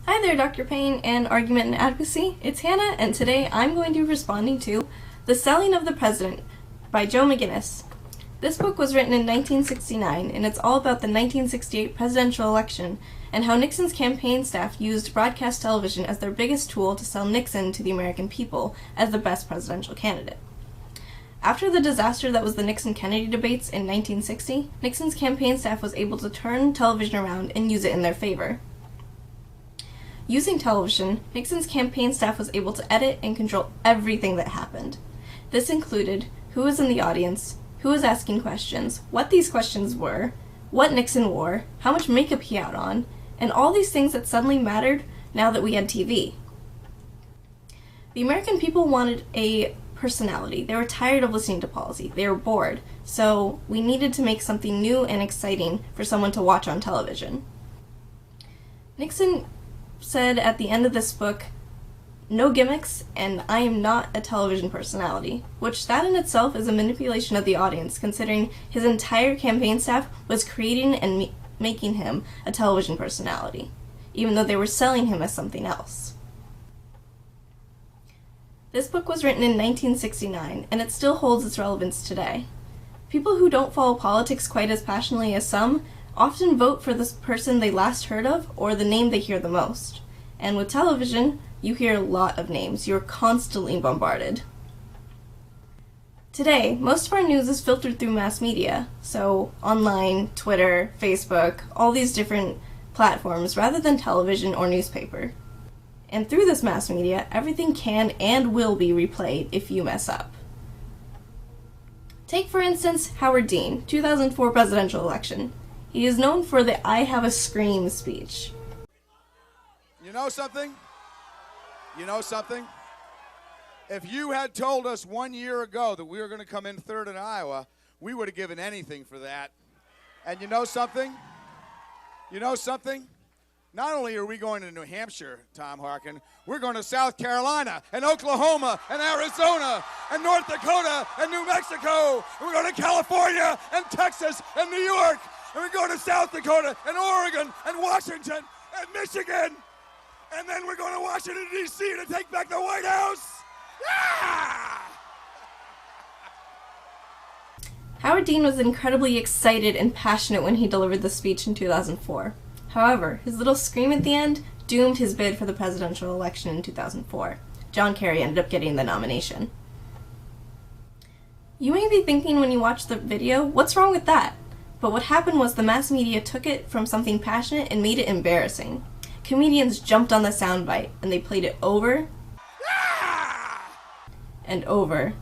Hi there, Dr. Payne and Argument and Advocacy. It's Hannah, and today I'm going to be responding to The Selling of the President by Joe McGinnis. This book was written in 1969, and it's all about the 1968 presidential election and how Nixon's campaign staff used broadcast television as their biggest tool to sell Nixon to the American people as the best presidential candidate. After the disaster that was the Nixon-Kennedy debates in 1960, Nixon's campaign staff was able to turn television around and use it in their favor. Using television, Nixon's campaign staff was able to edit and control everything that happened. This included who was in the audience, who was asking questions, what these questions were, what Nixon wore, how much makeup he had on, and all these things that suddenly mattered now that we had TV. The American people wanted a personality. They were tired of listening to policy. They were bored, so we needed to make something new and exciting for someone to watch on television. Nixon said at the end of this book, "No gimmicks, and I am not a television personality," which that in itself is a manipulation of the audience, considering his entire campaign staff was creating and making him a television personality, even though they were selling him as something else. This book was written in 1969, and it still holds its relevance today. People who don't follow politics quite as passionately as some often vote for the person they last heard of or the name they hear the most. And with television, you hear a lot of names. You're constantly bombarded. Today, most of our news is filtered through mass media, so online, Twitter, Facebook, all these different platforms rather than television or newspaper. And through this mass media, everything can and will be replayed if you mess up. Take, for instance, Howard Dean, 2004 presidential election. He is known for the "I have a scream" speech. You know something? You know something? If you had told us 1 year ago that we were going to come in third in Iowa, we would have given anything for that. And you know something? You know something? Not only are we going to New Hampshire, Tom Harkin, we're going to South Carolina and Oklahoma and Arizona and North Dakota and New Mexico. And we're going to California and Texas and New York. And we're going to South Dakota and Oregon and Washington and Michigan. And then we're going to Washington, D.C. to take back the White House. Yeah! Howard Dean was incredibly excited and passionate when he delivered the speech in 2004. However, his little scream at the end doomed his bid for the presidential election in 2004. John Kerry ended up getting the nomination. You may be thinking when you watch the video, what's wrong with that? But what happened was the mass media took it from something passionate and made it embarrassing. Comedians jumped on the soundbite and they played it over and over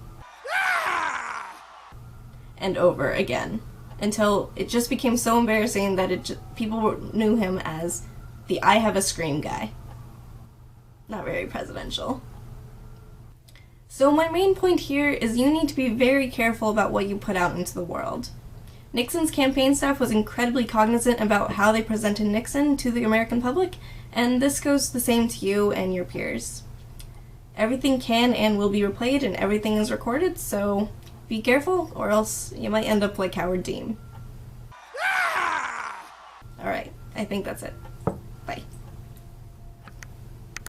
and over again until it just became so embarrassing that people knew him as the "I have a scream" guy. Not very presidential. So my main point here is you need to be very careful about what you put out into the world. Nixon's campaign staff was incredibly cognizant about how they presented Nixon to the American public, and this goes the same to you and your peers. Everything can and will be replayed, and everything is recorded, so be careful, or else you might end up like Howard Dean. Alright, I think that's it.